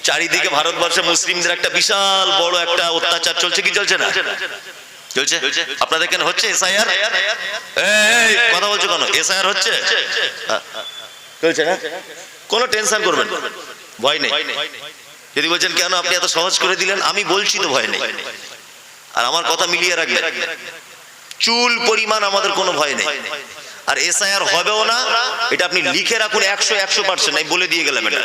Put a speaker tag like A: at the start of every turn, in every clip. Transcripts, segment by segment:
A: চারিদিকে ভারতবর্ষে মুসলিমদের একটা বিশাল বড় একটা অত্যাচার চলছে কি চলছে না? চলছে। আপনাদের কেন হচ্ছে এসআইআর? এই কথা বলছো কেন? এসআইআর হচ্ছে, চলছে না? কোনো টেনশন করবেন, ভয় নেই। যদি বলছেন কেন আপনি এত সহজ করে দিলেন, আমি বলছি তো ভয় নেই। আর আমার কথা মিলিয়ে রাখবেন, চুল পরিমাণ আমাদের কোনো ভয় নেই। আর এসআইআর হবেও না, এটা আপনি লিখে রাখুন 100%। আমি বলে দিয়ে গেলাম এটা।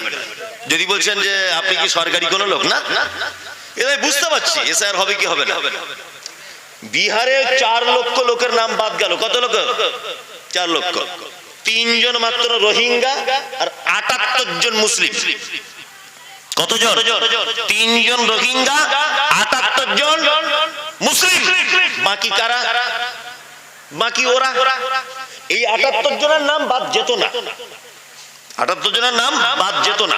A: যদি বলছেন যে আপনি কি সরকারি কোনো লোক, না এটা বুঝতে পারছি এসআইআর হবে কি হবে না। বিহারে 4 লক্ষ লোকের নাম বাদ গেল। কত লোক? 4 লক্ষ। 3 জন মাত্র রোহিঙ্গা আর 78 জন মুসলিম। কতজন? 3 জন রোহিঙ্গা, 78 জন মুসলিম। বাকি কারা? বাকি ওরা। এই 78 জনের নাম বাদ যেত না, 78 জনের নাম বাদ যেত না।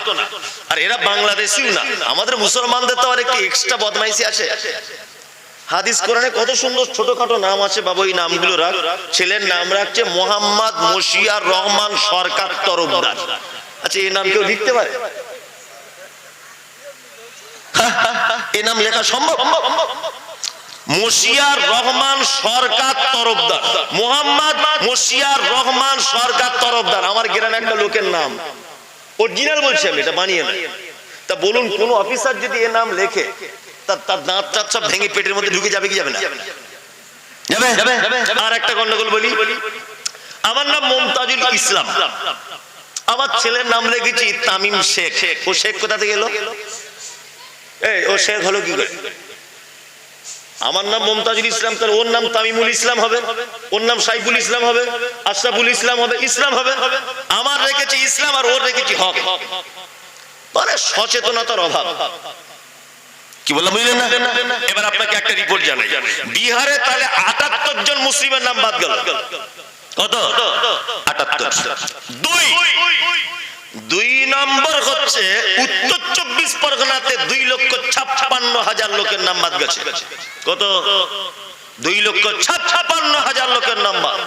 A: আর এরা বাংলাদেশিও না। আমাদের মুসলমানদের তো আর একটু এক্সট্রা বদমাইশি আছে। হাদিস কোরআনে কত সুন্দর ছোটখাটো নাম আছে বাবা, ওই নামগুলো রাখ। ছেলের নাম রাখছে মোহাম্মদ মশিয়ার রহমান সরকার তরফদার। আচ্ছা, এই নাম কেউ লিখতে পারে? এই নাম লেখা সম্ভব? মশিয়ার রহমান সরকার তরফদার, মোহাম্মদ মশিয়ার রহমান সরকার তরফদার। আমার গ্রামে একটা লোকের নাম, অরিজিনাল বলছি আমি, এটা বানিয়ে না। তা বলুন, কোন অফিসার যদি এ নাম লেখে, তার দাঁত টাত সব ভেঙে পেটের মধ্যে ঢুকে যাবে কি যাবে না? যাবে। আর একটা গন্ডগোল বলি, আমার নাম মমতাজুল ইসলাম, আমার ছেলের নাম রেখেছি তামিম শেখ। ও শেখ কোথা থেকে এলো? ও শেখ হলো কি করে? আমার নাম মমতাজুল ইসলাম, তাহলে ওর নাম তামিমুল ইসলাম হবে, ওর নাম সাইফুল ইসলাম হবে, আশরাফুল ইসলাম হবে, ইসলাম হবে। আমার রেখেছি ইসলাম আর ওর রেখেছি হক। মানে সচেতনতার অভাব। কি বললাম বুঝলেন না? এবার আপনাকে একটা রিপোর্ট জানাই, বিহারে তাহলে 78 জন মুসলিমের নাম বাদ গেল। কত? 78। দুই নম্বর হচ্ছে উত্তর 24 পরগনাতে 2,56,000 লোকের নাম বাদ গেছে। কত? 2,56,000 লোকের নাম বাদ।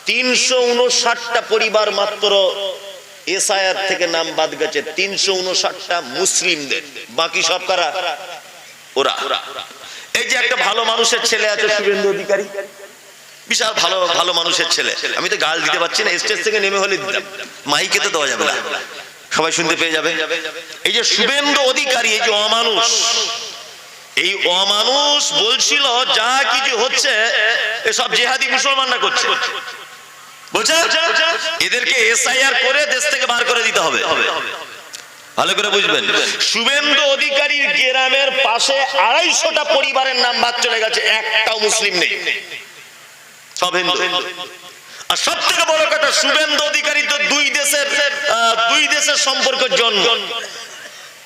A: 359টা পরিবার মাত্র এসআইআর থেকে নাম বাদ গেছে। 359টা মুসলিমদের, বাকি সব কারা? ওরা। এই যে একটা ভালো মানুষের ছেলে আছে শুভেন্দু অধিকারী, বিশাল ভালো ভালো মানুষের ছেলে। আমি তো গাল দিতে পারছি না, স্টেজ থেকে নেমে হলে দিতাম, মাইকে তো দেওয়া যাবে না, সবাই শুনতে পেয়ে যাবে। এই যে শুভেন্দু অধিকারী, এই যে অমানুষ, এই অমানুষ বলছিল যা কিছু হচ্ছে এসব জেহাদি মুসলমানরা করছে। বলছে এদেরকে এসআইআর করে দেশ থেকে বার করে দিতে হবে। ভালো করে বুঝবেন, শুভেন্দু অধিকারীর গ্রামের পাশে 250টা পরিবারের নাম বাদ চলে গেছে, একটাও মুসলিম নেই, সব হিন্দু। আর সব থেকে বড় কথা, শুভেন্দু অধিকারী তো দুই দেশের সম্পর্কের জন্ম।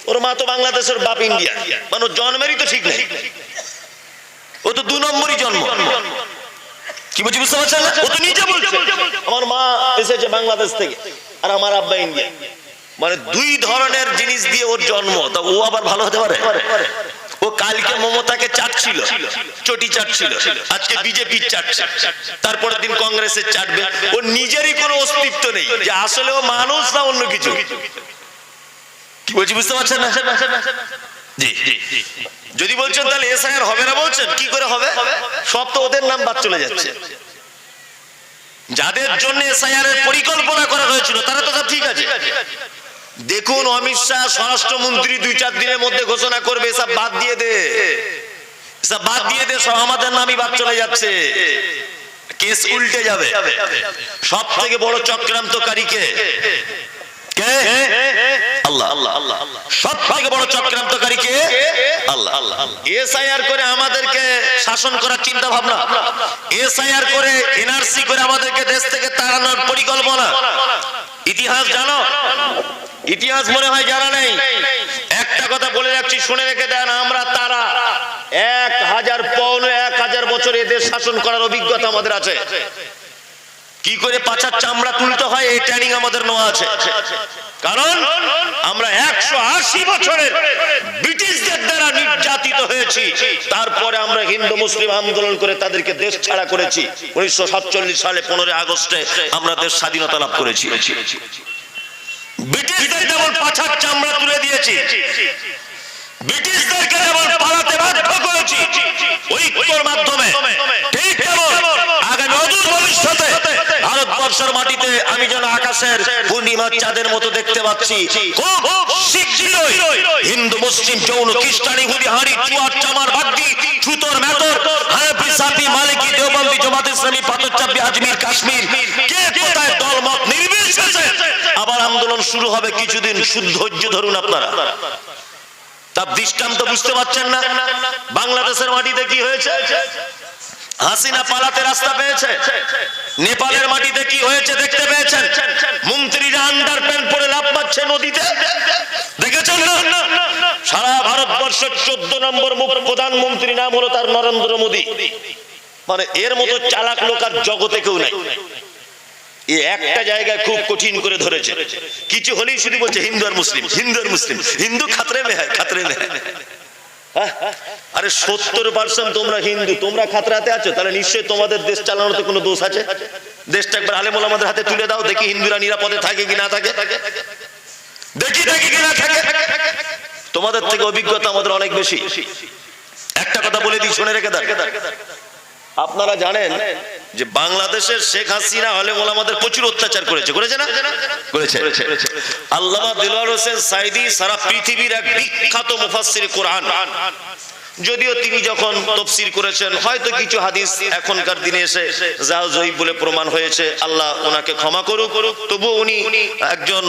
A: ওর মা তো বাংলাদেশের, বাপ ইন্ডিয়া, মানে জন্মেরই তো ঠিক নেই, ও তো 2 নম্বরই জন্ম। কি বলছি বুঝতে পারছেন? ও তো নিজে বলছে আমার মা এসেছে বাংলাদেশ থেকে আর আমার আব্বা ইন্ডিয়া, মানে 2 ধরনের জিনিস দিয়ে ওর জন্ম। তা ও আবার ভালো হতে পারে? ও কালকে মমতাকে চাটছিল, চটি চাটছিল, আজকে বিজেপি চাটছে, তারপরের দিন কংগ্রেসের চাটবে। ও নিজেরই কোনো অস্তিত্ব নেই যে আসলে ও মানুষ না অন্য কিছু। কি বলছি বুঝতে পারছেন না? জি। যদি বলছেন তাহলে এসআইআর হবে না, বলছেন কি করে হবে? সব তো ওদের নাম বাদ চলে যাচ্ছে। যাদের জন্য এসআইআর এর পরিকল্পনা করা হয়েছিল তারা তো সব ঠিক আছে। দেখুন, অমিত শাহ স্বরাষ্ট্রমন্ত্রী 2-4 দিনের মধ্যে ঘোষণা করবে এসব বাদ দিয়ে দে, এসব বাদ দিয়ে দে, সব আমাদের নামই বাদ চলে যাচ্ছে, কেস উল্টে যাবে। সব থেকে বড় চক্রান্তকারী কে? আল্লাহ। সব থেকে বড় চক্রান্তকারী কে? আল্লাহ। এসআইআর করে আমাদেরকে শাসন করার চিন্তা ভাবনা, এসআইআর করে এনআরসি করে আমাদেরকে দেশ থেকে তাড়ানোর পরিকল্পনা। ইতিহাস জানো? ইতিহাস মনে হয় জানা নেই। একটা কথা বলে রাখছি, শুনে রেখে দেন, আমরা তারা 1000 বছর এদের শাসন করার অভিজ্ঞতা আমাদের আছে। কি করে পাছার চামড়া তুলতে হয় এই ট্রেনিং আমাদের নেওয়া আছে। কারণ আমরা 180 বছরের ব্রিটিশদের দ্বারা নির্যাতিত হয়েছি, তারপরে আমরা হিন্দু মুসলিম আন্দোলন করে তাদেরকে দেশ ছাড়া করেছি। 1947 সালে 15 আগস্টে আমরা দেশ স্বাধীনতা লাভ করেছি। ব্রিটিশদের যেমন পাছার চামড়া তুলে দিয়েছি, ব্রিটিশদেরকে যেমন পালাতে বাধ্য করেছি ঐক্যের মাধ্যমে, ঠিক তেমন আগামী অদূর ভবিষ্যতে ভারতবর্ষের মাটিতে আমি যেন আকাশের পূর্ণিমার চাঁদের মতো দেখতে পাচ্ছি, খুব শিগগিরই হিন্দু মুসলিম জৈন খ্রিস্টান ইহুদি হাঁড়ি চুয়ার চামার বাগদি ছুতর মেতর হানাফি সাফি মালিকি দেওবন্দি জামাত ইসলামী পাথরচাপড়ি আজমির কাশ্মীর কে কোথায় দলমত নির্বিশেষে আবার আন্দোলন শুরু হবে। কিছুদিন শুদ্ধ ধৈর্য ধরুন আপনারা। তার দৃষ্টান্ত বুঝতে পারছেন না? বাংলাদেশের মাটিতে কি হয়েছে? হাসিনা পালাতে রাস্তা পেয়েছে। নেপালের মাটিতে কি হয়েছে দেখতে পেয়েছেন? মন্ত্রীরা আন্ডার প্যান্ট পরে লাফ মারছে নদীতে, দেখেছেন না? সারা ভারতবর্ষের 14 নম্বর প্রধানমন্ত্রী নাম হলো তার নরেন্দ্র মোদী। মানে এর মতো চালাক লোক আর জগতে কেউ নাই। এই একটা জায়গায় খুব কঠিন করে ধরেছে, কিছু হলেই শুধু বলছে হিন্দু আর মুসলিম, হিন্দু আর মুসলিম, হিন্দু খাতরে মে হ্যায়, খাতরে মে হ্যায়। আরে 70% তোমরা হিন্দু, তোমরা খাতরাতে আছো, তাহলে নিশ্চয়ই তোমাদের দেশ চালানোতে কোনো দোষ আছে। দেশটা একবার আলেম ওলামাদের হাতে তুলে দাও, দেখি হিন্দুরা নিরাপদে থাকে কি না থাকে, দেখি কি না থাকে। তোমাদের থেকে অভিজ্ঞতা আমাদের অনেক বেশি। একটা কথা বলে দিই, শুনে রেখে দেন। আপনারা জানেন যে বাংলাদেশের শেখ হাসিনা আলেম ওলামাদের প্রচুর অত্যাচার করেছে, করেছে না? করেছে। আল্লামা দিলওয়ার হোসেন সাইদি সারা পৃথিবীর এক বিখ্যাত মুফাসসির কোরআন। যদিও তিনি যখন তাফসীর করেছেন হয়তো কিছু হাদিস এখনকার দিনে এসে যাও জয়ীব বলে প্রমাণ হয়েছে, আল্লাহ ওনাকে ক্ষমা করুক, তবু উনি একজন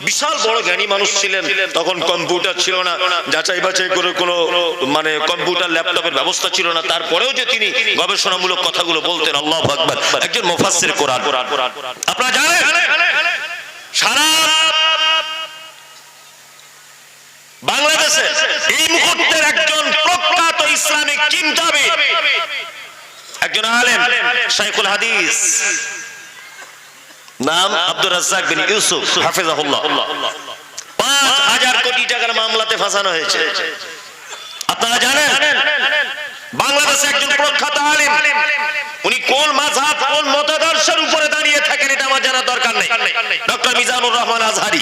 A: বিশাল বড় জ্ঞানী মানুষ ছিলেন। তখন কম্পিউটার ছিল না, যাচাই বাছাই করে কোনো মানে কম্পিউটার ল্যাপটপের ব্যবস্থা ছিল না, তারপরেও যে তিনি গবেষণামূলক কথাগুলো বলতেন, আল্লাহু আকবার, একজন মুফাসসির কোরআন। আপনারা জানেন সারা বাংলাদেশে এই মুহূর্তের একজন প্রখ্যাত ইসলামিক চিন্তাবিদ, একজন আলেম, শাইখুল হাদিস, নাম আব্দুর রাজ্জাক বিন ইউসুফ হাফিজাহুল্লাহ। 5000 কোটি টাকার মামলাতে ফাঁসানো হয়েছে। আপনারা জানেন বাংলাদেশে একজন প্রখ্যাত আলেম, উনি কোন মাযহাব কোন মতাদর্শের উপরে দাঁড়িয়ে থাকেন এটা আমার জানার দরকার নেই। ডক্টর মিজানুর রহমান আজহারি।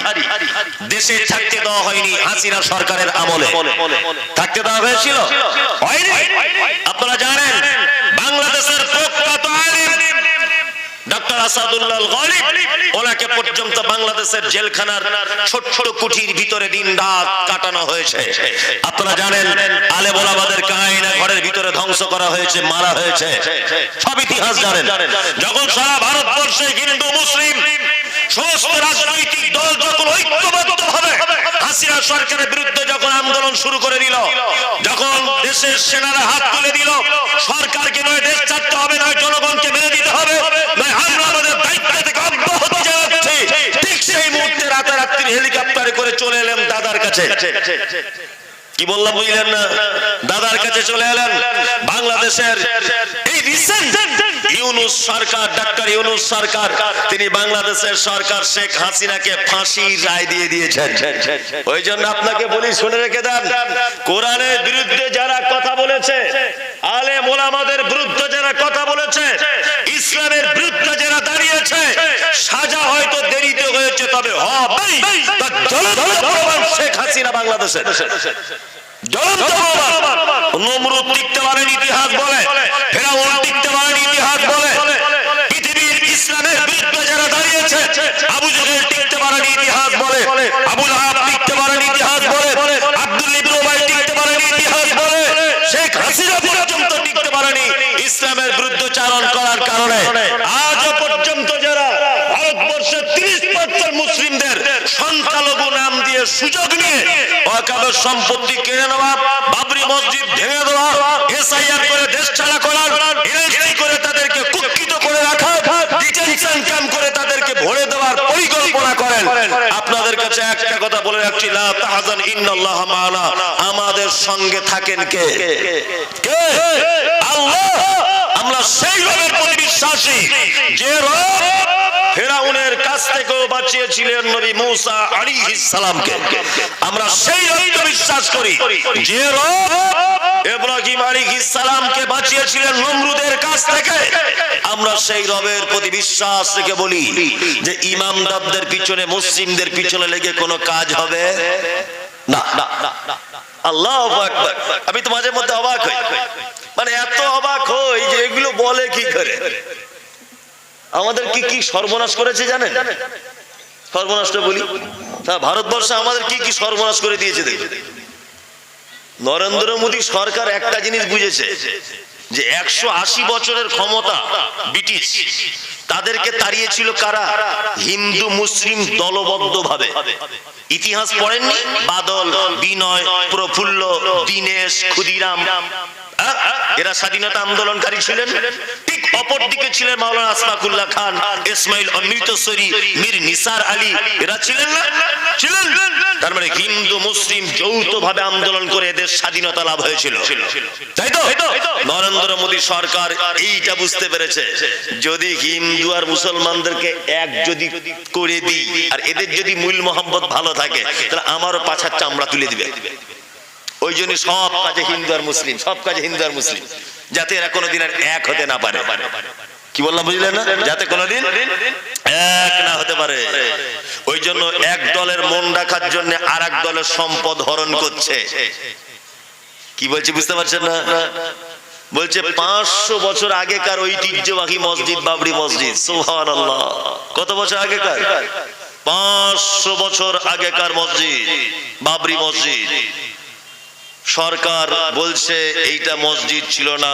A: দেশে থাকতে দেওয়া হয়নি হাসিনা সরকারের আমলে, থাকতে দেওয়া হয়েছিল? হয়নি। আপনারা জানেন বাংলাদেশের প্রখ্যাত আলেম ডক্টর আসাদুল্লাহ গালিব, ওনাকে পর্যন্ত বাংলাদেশের জেলখানার ছোট ছোট কুঠির ভিতরে দিন রাত কাটানো হয়েছে। আপনারা জানেন আলেম ওলামাদের কায়না ঘরের ভিতরে ধ্বংস করা হয়েছে, মারা হয়েছে, সব ইতিহাস জানেন। যখন সারা ভারতবর্ষে হিন্দু মুসলিম সমস্ত রাজনৈতিক দল যখন ঐক্যবদ্ধভাবে হাসিনা সরকারের বিরুদ্ধে যখন আন্দোলন শুরু করে দিল, যখন দেশের সেনারা হাত তুলে দিল, সরকারকে নয় দেশ ছাড়তে হবে, নয় জনগণকে মেরে দিতে হবে, নয় আমরা আমাদের দায়িত্ব থেকে অব্যাহতি জানাচ্ছি, ঠিক সেই মুহূর্তে রাতারাত্রি হেলিকপ্টারে করে চলে এলাম দাদার কাছে। কি বললাম বুঝলেন না? দাদার কাছে চলে এলেন। বাংলাদেশের এই রিসেন্ট ইউনূস সরকার, ডক্টর ইউনূস সরকার, তিনি বাংলাদেশের সরকার শেখ হাসিনাকে ফাঁসির রায় দিয়ে দিয়েছেন। ওই জন্য আপনাকে বলি, শুনে রেখে দেন, কোরআনের বিরুদ্ধে যারা কথা বলেছে, আলেম ওলামাদের বিরুদ্ধে যারা কথা বলেছে, ইসলামের বিরুদ্ধে যারা দাঁড়িয়েছে, সাজা হয়তো দেরিতে হয়েছে, তবে হবেই। শেখ হাসিনা বাংলাদেশের নমরুদ টিকতে পারেন ইতিহাস বলে, ফেরাউন টিকতে পারেন ইতিহাস বলে, পৃথিবীর ইসলামের বিরুদ্ধে যারা দাঁড়িয়েছে, আবু জেহেল টিকতে পারেন ইতিহাস বলে, আবু লাহাব টিকতে পারেন ইতিহাস বলে, আব্দুল ইবনে উবাই টিকতে পারেন ইতিহাস বলে, শেখ হাসিনা পর্যন্ত টিকতে পারেনি ইসলামের বিরুদ্ধে চারণ করার কারণে। আজ পর্যন্ত যারা ভারতবর্ষের 30% মুসলিমদের সংখ্যালঘু নাম দিয়ে সুযোগ নিয়ে ওয়াকফের সম্পত্তি কেড়ে নেওয়া, বাবরি মসজিদ ভেঙে দেওয়া, এসআইআর করে দেশ ছাড়া করার, এনআইএ করে তাদেরকে কুক্ষিত করে রাখা, ডিটেনশন ক্যাম্প করে তাদেরকে ভরে দেওয়ার পরিকল্পনা করেন। আপনাদের কাছে একটা কথা বলে রাখছি, লা তাহজান ইন্নাল্লাহা মা'ানা, আমাদের সঙ্গে থাকেন কে? কে? আল্লাহ। আমরা সেই রবের প্রতি বিশ্বাসী যে রব ফেরাউনের কাছ থেকেও বাঁচিয়েছিলেন নবী মুসা আলাইহিস সালামকে। আমরা সেই রবকে বিশ্বাস বিশ্বাস করি যে রব ইব্রাহিম আলাইহিস সালামকে বাঁচিয়েছিলেন নমরুদের কাছ থেকে, আমরা সেই রবের প্রতি বিশ্বাস রেখে বলি যে ইমামদারদের পিছনে, মুসলিমদের পিছনে লেগে কোনো কাজ হবে না। আল্লাহু আকবার। আমি তো মাঝে মধ্যে অবাক হই, মানে এত অবাক হই যে এগুলো বলে কি করে। আমাদের কি কি সর্বনাশ করেছে জানেন? সর্বনাশটা বলি, ভারতবর্ষে আমাদের কি কি সর্বনাশ করে দিয়েছে দেখুন। নরেন্দ্র মোদী সরকার একটা জিনিস বুঝেছে যে 180 বছরের ক্ষমতা ব্রিটিশ, তাদেরকে তাড়িয়েছিল কারা? হিন্দু মুসলিম দলবদ্ধ ভাবে। ইতিহাস পড়েননি? বাদল, বিনয়, প্রফুল্ল, দীনেশ, ক্ষুদিরাম, এরা স্বাধীনতা আন্দোলনকারী ছিলেন। ঠিক অপর দিকে ছিলেন মাওলানা আশফাকুল্লাহ খান, ইসমাইল অমৃতসরী, মীর নিসার আলী, এরা ছিলেন না? ছিলেন। তার মানে হিন্দু মুসলিম যৌথভাবে আন্দোলন করে এদের স্বাধীনতা লাভ হয়েছিল, তাই তো? নরেন্দ্র মোদী সরকার এইটা বুঝতে পেরেছে, যদি হিন্দু আর মুসলমানদেরকে এক যদি করে দিই আর এদের যদি মূল মোহাম্মত ভালো থাকে, তাহলে আমারও পাছার চামড়া তুলে দিবে। ওই জন্য সব কাজে হিন্দু আর মুসলিম, সব কাজে হিন্দু আর মুসলিম, যাতে এরা কোনোদিন আর এক হতে না পারে। কি বললাম বুঝলেন না? যাতে কোনোদিন এক না হতে পারে। ওই জন্য এক দলের মন রাখার জন্য আর এক দলের সম্পদ হরণ করছে। কি বলছে বুঝতে পারছেন না? বলছে 500 বছর আগেকার ঐতিহ্যবাহী মসজিদ বাবরি মসজিদ, সুবহানাল্লাহ। কত বছর আগেকার? 500 বছর আগেকার মসজিদ বাবরি মসজিদ। সরকার বলছে এইটা মসজিদ ছিল না,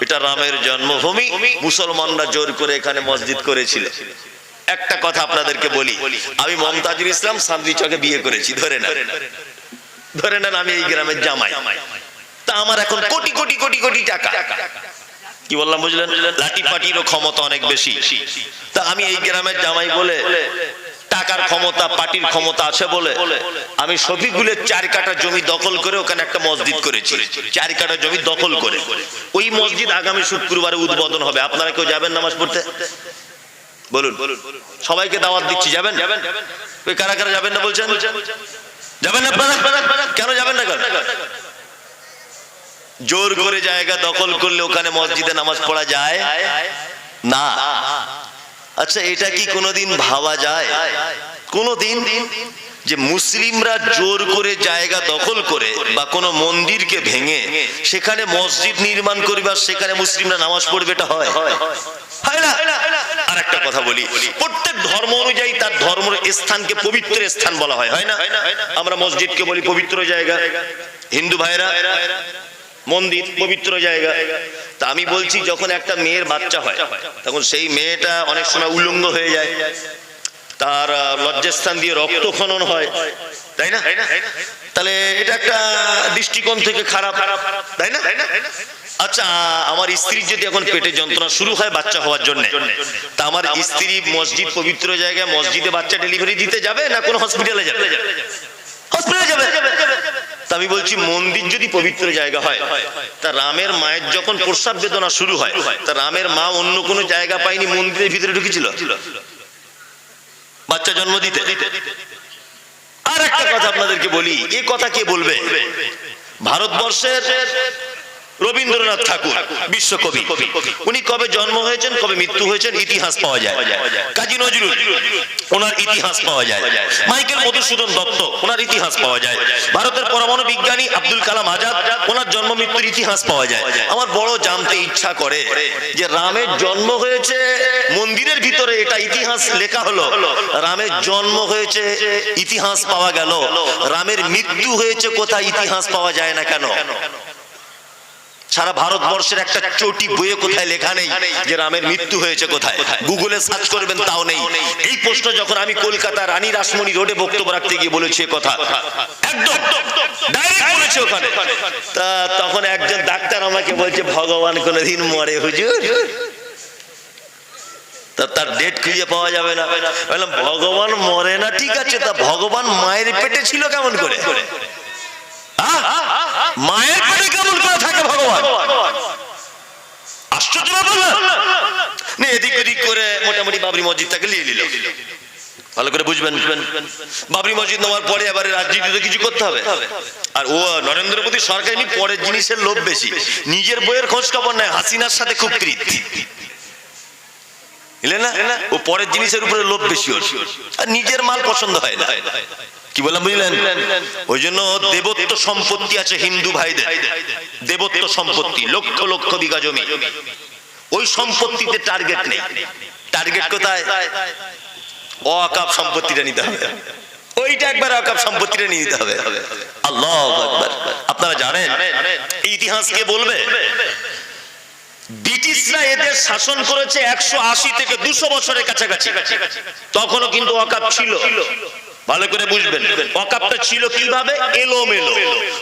A: এটা রামের জন্মভূমি, মুসলমানরা জোর করে এখানে মসজিদ করেছিল। একটা কথা আপনাদেরকে বলি, আমি মমতাজুল ইসলাম সান্দি চকে বিয়ে করেছি, ধরে নেন আমি এই গ্রামের জামাই। তা আমার এখন কোটি কোটি কোটি কোটি টাকা। কি বললাম বুঝলেন? লাঠি পাটিরও ক্ষমতা অনেক বেশি। তা আমি এই গ্রামের জামাই বলে, টাকার ক্ষমতা, পার্টির ক্ষমতা আছে বলে আমি শফিকুলের 4 কাঠা জমি দখল করে ওখানে একটা মসজিদ করেছি। 4 কাঠা জমি দখল করে ওই মসজিদ আগামী শুক্রবারে উদ্বোধন হবে। আপনারা কেউ যাবেন নামাজ পড়তে? বলুন, সবাইকে দাওয়াত দিচ্ছি, যাবেন? ওই কারা কারা যাবেন না বলছেন? যাবেন আপনারা? কেন যাবেন না? জোর করে জায়গা দখল করলে ওখানে মসজিদে নামাজ পড়া যায় না। আচ্ছা, এটা কি কোনোদিন ভাবা যায়? কোনোদিন যে মুসলিমরা জোর করে জায়গা দখল করে বা কোনো মন্দিরকে ভেঙে সেখানে মসজিদ নির্মাণ করবে আর সেখানে মুসলিমরা নামাজ পড়বে, এটা হয়? হয় না। আর একটা কথা বলি, প্রত্যেক ধর্ম অনুযায়ী তার ধর্মের স্থানকে পবিত্র স্থান বলা হয়, হয় না? আমরা মসজিদকে বলি পবিত্র জায়গা, হিন্দু ভাইরা মন্দির পবিত্র জায়গা। তা আমি বলছি, যখন একটা মেয়ের বাচ্চা হয় তখন সেই মেয়েটা অনেক সময় উলঙ্গ হয়ে যায়, তার লজ্জাস্থান দিয়ে রক্ত খনন হয়, তাই না? তাহলে এটা একটা দৃষ্টিকোণ থেকে খারাপ, তাই না? আচ্ছা, আমার স্ত্রীর যদি এখন পেটে যন্ত্রণা শুরু হয় বাচ্চা হওয়ার জন্য, তা আমার স্ত্রী মসজিদ পবিত্র জায়গায় মসজিদে বাচ্চা ডেলিভারি দিতে যাবে না কোন হসপিটালে যাবে? হসপিটালে যাবে। আমি বলছি, মন্দির যদি পবিত্র জায়গা হয়, তা রামের মায়ের যখন প্রসব বেদনা শুরু হয়, তা রামের মা অন্য কোন জায়গা পায়নি, মন্দিরের ভিতরে ঢুকেছিল বাচ্চা জন্ম দিতে। আর একটা কথা আপনাদেরকে বলি, এই কথা কে বলবে? ভারতবর্ষের রবীন্দ্রনাথ ঠাকুর, বিশ্বকবি, উনি কবে জন্ম হয়েছেন, কবে মৃত্যু হয়েছেন ইতিহাস পাওয়া যায়। কাজী নজরুল, ওনার ইতিহাস পাওয়া যায়। মাইকেল মধুসূদন দত্ত, ওনার ইতিহাস পাওয়া যায়। ভারতের পরমাণু বিজ্ঞানী আব্দুল কালাম আজাদ, ওনার জন্ম মৃত্যুর ইতিহাস পাওয়া যায়। আমার বড় জানতে ইচ্ছা করে যে রামের জন্ম হয়েছে মন্দিরের ভিতরে, এটা ইতিহাস লেখা হলো। রামের জন্ম হয়েছে, ইতিহাস পাওয়া গেল। রামের মৃত্যু হয়েছে কোথায়, ইতিহাস পাওয়া যায় না কেন? সারা ভারতবর্ষের একটা চটি বইয়ে কোথায় লেখা নেই যে রামের মৃত্যু হয়েছে কোথায়। গুগলে সার্চ করবেন, তাও নেই। এই প্রশ্ন যখন আমি কলকাতা রানী রাসমণি রোডে বক্তব্য রাখতে গিয়ে বলেছি, কথা একদম ডাইরেক্ট বলেছে ওখানে, তা তখন একজন ডাক্তার আমাকে বলছে, ভগবান কোনদিন মরে হুজুর? তার ডেট খুঁজে পাওয়া যাবে না। বললাম, ভগবান মরে না ঠিক আছে, তা ভগবান মায়ের পেটে ছিল কেমন করে? মায়ের পেটে কেমন করে থাকে ভগবান? আশ্চর্য ব্যাপার না? এদিক ওদিক করে মোটামুটি বাবরি মসজিদটাকে নিয়ে নিল। ভালো করে বুঝবেন। বাবরি মসজিদ নেওয়ার পরে এবারে রাজনীতিতে কিছু করতে হবে। আর ও নরেন্দ্র মোদী সরকার এমনি পরের জিনিসের লোভ বেশি, নিজের বইয়ের খোঁজ খবর নেয়, হাসিনার সাথে খুব প্রীতি, না ও পরের জিনিসের উপরে লোভ বেশি ওর, আর নিজের মাল পছন্দ হয় না। কি বললাম বুঝলেন? ওই জন্য দেবত্ব সম্পত্তি আছে হিন্দু ভাইদের, দেবত্ব সম্পত্তি লক্ষ লক্ষ বিঘা জমি, ওই সম্পত্তিতে টার্গেট নেই। টার্গেট কোথায়? ওয়াকাফ সম্পত্তিটা নিতে হবে, ওইটা একবার ওয়াকাফ সম্পত্তিটা নিয়ে নিতে হবে। আল্লাহু আকবার। আপনারা জানেন ইতিহাস কে বলবে? ব্রিটিশরা এদের শাসন করেছে 180 থেকে 200 বছরের কাছাকাছি, তখনও কিন্তু ওয়াকাফ ছিল। ভালো করে বুঝবেন, ওয়াকাফটা ছিল কিভাবে? এলোমেলো।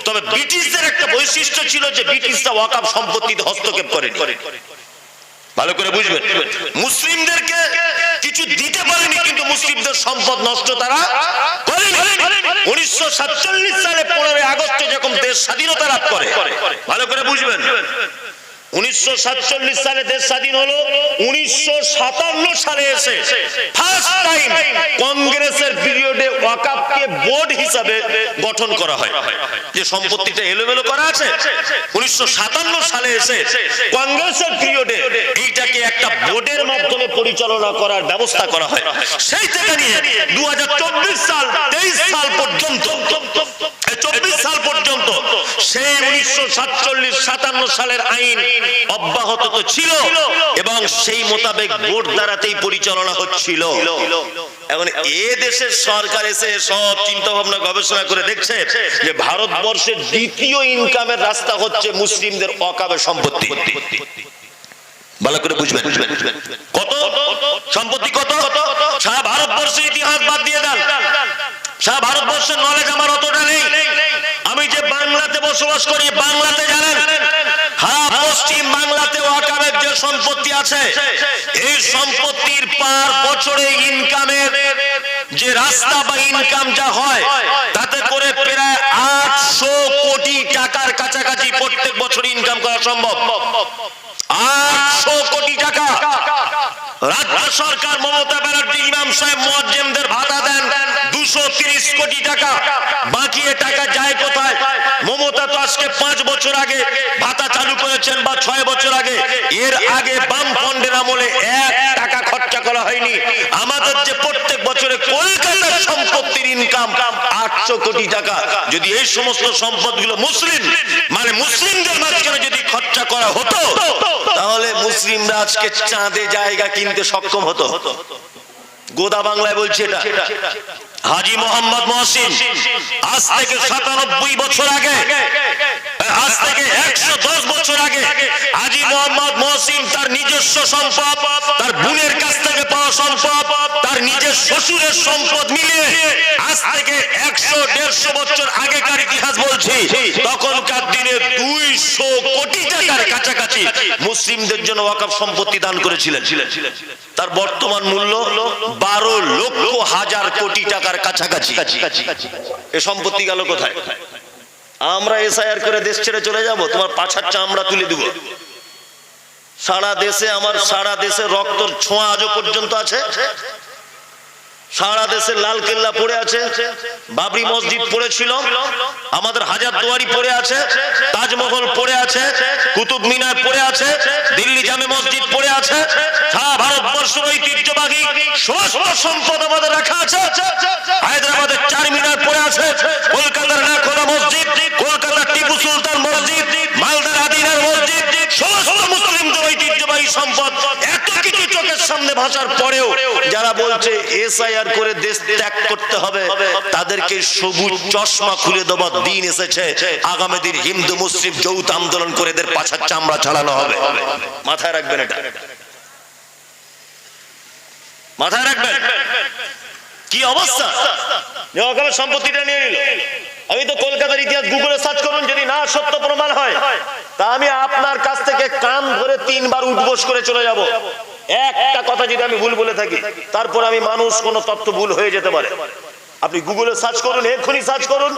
A: তবে ব্রিটিশদের একটা বৈশিষ্ট্য ছিল যে ব্রিটিশরা ওয়াকাফ সম্পত্তিতে হস্তক্ষেপ করেনি। ভালো করে বুঝবেন, মুসলিমদেরকে কিছু দিতে পারেনি, কিন্তু মুসলিমদের সম্পদ নষ্ট তারা করেনি। 1947 সালে 15 আগস্ট যখন দেশ স্বাধীনতা লাভ করে, ভালো করে বুঝবেন, 1947 সালে দেশ স্বাধীন হলো। 1957 সালে এসে ফার্স্ট টাইম কংগ্রেসের পিরিয়ডে ওয়াকাফকে বোর্ড হিসাবে গঠন করা হয়। যে সম্পত্তিটা এলোমেলো করা আছে, 1957 সালে এসে কংগ্রেসের পিরিয়ডে এইটাকে একটা বোর্ডের মাধ্যমে পরিচালনা করার ব্যবস্থা করা হয়। সেই থেকে নিয়ে 2024 সাল 23 সাল পর্যন্ত, 24 সাল পর্যন্ত সেই 1947-57 সালের আইন অব্যাহত তো ছিল এবং সেই মোতাবেক বোর্ড দ্বারাতেই পরিচালনা হচ্ছিল। এখন এ দেশের সরকার এসে সব চিন্তা ভাবনা গবেষণা করে দেখছে যে ভারতবর্ষের দ্বিতীয় ইনকামের রাস্তা হচ্ছে মুসলিমদের ওয়াকাফের সম্পত্তি। ভালো করে বুঝবেন, কত সম্পত্তি, কত সারা ভারতবর্ষের ইতিহাস বাদ দিয়ে দেন, সারা ভারতবর্ষের নলেজ আমার অতটা নেই। আমি যে বাংলাতে বসবাস করি, বাংলাতে জানেন পশ্চিম বাংলাতে ওয়াকাফের যে সম্পত্তি আছে, এই সম্পত্তির পার বছরে ইনকামের যে রাস্তা বা ইনকাম যা হয়, তাতে করে প্রায় 800 কোটি টাকার কাছাকাছি প্রত্যেক বছর ইনকাম করা সম্ভব। 800 কোটি টাকা। রাজ্য সরকার মমতা ব্যানার্জি ইমাম সাহেব মুয়াজ্জিমদের ভাতা দেন 230 কোটি টাকা। বাকি এ টাকা যায় কোথায়? মমতা তো আজকে 5 বছর আগে ভাতা চালু করেছেন বা 6 বছর আগে, এর আগে বাম ফন্ডের আমলে 1 টাকা খরচা করা হয়নি। আমাদের যে প্রত্যেক বছরে কলকাতার সম্পত্তির ইনকাম 800 কোটি টাকা, যদি এই সমস্ত সম্পদগুলো মুসলিম মানে মুসলিমদের মাঝখানে যদি খরচা করা হতো, তাহলে মুসলিমরা আজকে চাঁদে জায়গা কিনতে সক্ষম হতো। গোদা বাংলায় বলছে এটা। হাজী মোহাম্মদ মহসিন আজ থেকে 97 বছর আগে, আজ থেকে 110 বছর আগে হাজী মোহাম্মদ মহসিন তার নিজস্ব সম্পদ, তার বোনের কাছ থেকে পাওয়া সম্পদ, তার নিজের শ্বশুরের সম্পদ মিলিয়ে আজ থেকে 100-150 বছর আগেকার ইতিহাস বলছি, তখনকার দিনে 200 কোটি টাকার কাছাকাছি মুসলিমদের জন্য ওয়াকফ সম্পত্তি দান করেছিলেন। তার বর্তমান মূল্য 12 লক্ষ হাজার কোটি টাকার কাছাকাছি। এ সম্পত্তি গেল কোথায়? আমরা এসআইআর করে দেশ ছেড়ে চলে যাব, তোমার পাছার চামড়া তুলে দিব। সারা দেশে আমার সারা দেশে রক্তর ছোঁয়া আজও পর্যন্ত আছে। সারা দেশে লাল কেল্লা পড়ে আছে, বাবরি মসজিদ পড়েছিল, আমাদের হাজারদুয়ারি পড়ে আছে, তাজমহল পড়ে আছে, কুতুব মিনার পড়ে আছে, দিল্লি জামে মসজিদ পড়ে আছে। সারা ভারতবর্ষের ঐতিহ্যবাহী সমস্ত সম্পদ আমাদের রাখা আছে। হায়দ্রাবাদের চারমিনার পড়ে আছে, কলকাতার নাখোদা মসজিদ, কলকাতার টিপু সুলতান মসজিদ, মালদার আদিনার মসজিদ, সমস্ত মুসলিমদের ঐতিহ্যবাহী সম্পদ। এত কিছু চোখের সামনে ভাসার পরেও যারা বলছে এসআইআর করে দেশ ত্যাগ করতে হবে, তাদেরকে সবুজ চশমা খুলে দেওয়ার দিন এসেছে। আগামী দিন হিন্দু মুসলিম যৌথ আন্দোলন করে এদের পাছার চামড়া ছাড়ানো হবে। মাথায় রাখবেন, এটা মাথায় রাখবেন। কি অবস্থা সম্পত্তিটা নিয়ে নিল। আমি তো কলকাতার ইতিহাস গুগলে সার্চ করুন, যদি না সত্য প্রমাণ হয় তা আমি আপনার কাছ থেকে কান ধরে 3 বার উঠবোস করে চলে যাব। একটা কথা যদি আমি ভুল বলে থাকি, তারপর আমি মানুষ কোন তথ্য ভুল হয়ে যেতে পারে। আপনি গুগলে সার্চ করুন, এক্ষুনি সার্চ করুন।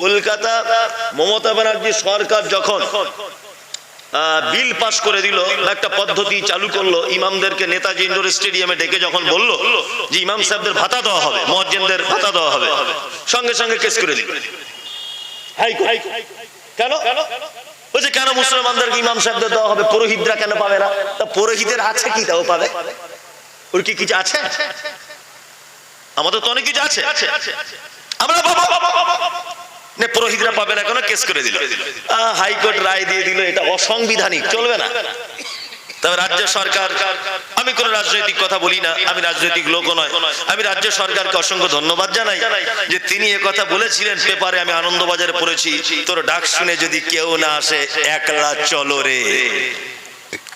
A: কলকাতা মমতা ব্যানার্জি সরকার যখন বিল পাস করে দিল, একটা পদ্ধতি চালু করলো, ইমামদেরকে নেতাজি ইন্ডোর স্টেডিয়ামে ডেকে যখন বললো যে ইমাম সাহেবদের ভাতা দেওয়া হবে, মুয়াজ্জিনদের ভাতা দেওয়া হবে, সঙ্গে সঙ্গে কেস করে দিল হাইকোর্ট। কেন? বলছে কেন মুসলমানদেরকে ইমাম সাহেবদের দেওয়া হবে, পুরোহিতরা কেন পাবে না? তা পুরোহিতের আছে কি, তাও পাবে? ওর কি কিছু আছে? আমাদের তো অনেক কিছু আছে, আমরা পুরোহিতরা পাবে না কেন? কেস করে দিল, হাইকোর্ট রায় দিয়ে দিল এটা অসাংবিধানিক, চলবে না। তবে রাজ্য সরকার, আমি কোন রাজনৈতিক কথা বলি না, আমি রাজনৈতিক লোকও নয়, আমি রাজ্য সরকারকে অসংখ্য ধন্যবাদ জানাই যে তিনি একথা বলেছিলেন পেপারে, আমি আনন্দবাজারে পড়েছি, তোর ডাক শুনে যদি কেউ না আসে একলা চলো রে।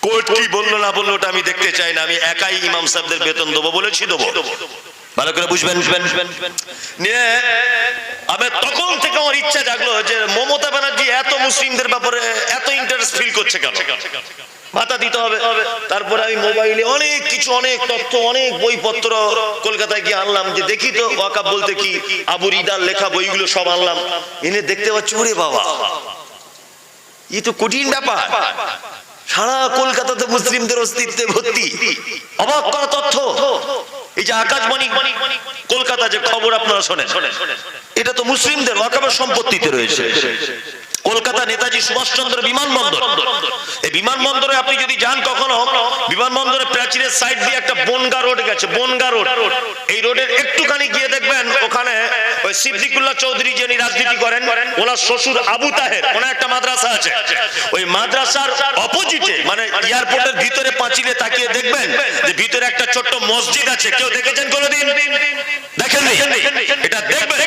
A: কোর্ট কি বললো না বললো ওটা আমি দেখতে চাই না, আমি একাই ইমাম সাহেবদের বেতন দেবো বলেছি, দেবো। ভালো করে বুঝবেন। নিয়ে আমি তখন থেকে আমার ইচ্ছা জাগলো যে মমতা ব্যানার্জি এত মুসলিমদের ব্যাপারে এত ইন্টারেস্ট ফিল করছে কেন, ভাতা দিতে হবে। তারপরে আমি মোবাইলে অনেক কিছু, অনেক তথ্য, অনেক বইপত্র কলকাতায় গিয়ে আনলাম, যে দেখি তো ওয়াকাব বলতে কি, আবু রিদার লেখা বইগুলো সব আনলাম, এনে দেখতে পাচ্ছি ওরে বাবা এই তো কঠিন ব্যাপার, সারা কলকাতাতে মুসলিমদের অস্তিত্বে ভর্তি, অবাক করা তথ্য। এই যে আকাশবাণী কলকাতা যে খবর আপনারা শোনেন, এটা তো মুসলিমদের ওয়াকাবের সম্পত্তিতে রয়েছে। কলকাতা নেতাজি সুভাষচন্দ্র বিমানবন্দর, এই বিমানবন্দরে আপনি যদি যান কখনো, বিমানবন্দরের প্রাচীরের সাইড দিয়ে একটা বনগা রোড গেছে, বনগা রোড, এই রোডের একটুখানি গিয়ে দেখবেন ওখানে ওই সিদ্দিকুল্লাহ চৌধুরী যিনি রাজনীতি করেন, ওনার শ্বশুর আবু তাহের, ওনার একটা মাদ্রাসা আছে, ওই মাদ্রাসার অপোজিটে মানে এয়ারপোর্টের ভিতরে পাঁচিলে তাকিয়ে দেখবেন যে ভিতরে একটা ছোট্ট মসজিদ আছে। কেউ দেখেছেন কোনোদিন? দেখেননি? এটা দেখবেন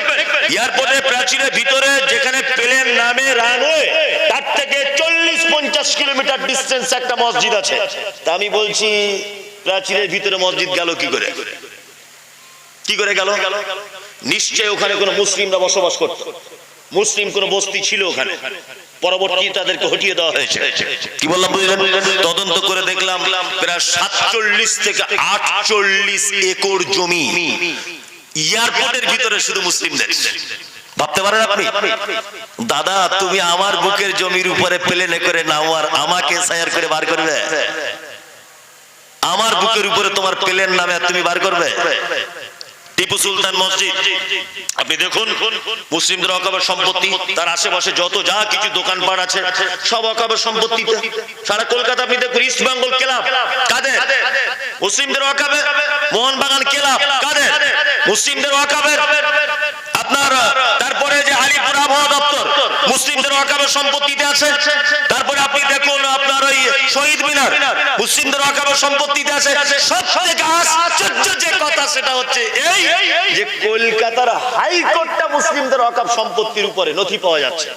A: এয়ারপোর্টের প্রাচীরের ভিতরে যেখানে প্লেন নামে রানওয়ে, তার থেকে 40-50 কিলোমিটার ডিস্টেন্স একটা মসজিদ আছে। তা আমি বলছি প্রাচীরের ভিতরে মসজিদ গেল কি করে? কি করে গেল? নিশ্চয় ওখানে কোনো মুসলিমরা বসবাস করত, মুসলিম কোন বস্তি ছিল ওখানে, পরবর্তী তাদেরকে হটিয়ে দেওয়া হয়েছে। কি বললাম বুঝলেন? তদন্ত করে দেখলাম প্রায় 47 থেকে 48 একর জমি এয়ারপোর্টের ভিতরে শুধু মুসলিমদের। ভাবতে পারেন আপনি? দাদা তুমি আমার বুকের জমির উপরে প্লেনে করে নাও আর আমাকে সায়ার করে বার করবে? আমার বুকের উপরে তোমার প্লেন নামে আর তুমি বার করবে? টিপু সুলতান মসজিদ আপনি দেখুন, মুসলিমদের ওয়াকফের সম্পত্তি, তার আশেপাশে যত যা কিছু দোকানপাট আছে সব ওয়াকফের সম্পত্তিতে। সারা কলকাতা আপনি দেখুন, ইস্ট বেঙ্গল ক্লাব কাদের? মুসলিমদের ওয়াকফের। মোহনবাগান ক্লাব কাদের? মুসলিমদের ওয়াকফের। আপনার তারপরে যে আলিপুর আবহাওয়া দপ্তর মুসলিমদের ওয়াকফের সম্পত্তিতে আছে। তারপরে আপনি দেখুন আপনার ওই শহীদ মিনার মুসলিমদের ওয়াকফের সম্পত্তিতে আছে। সবথেকে আশ্চর্য যে কথা সেটা হচ্ছে এই যে কলকাতার হাইকোর্টটা মুসলিমদের ওয়াকফ সম্পত্তির উপরে নথি পাওয়া যাচ্ছে।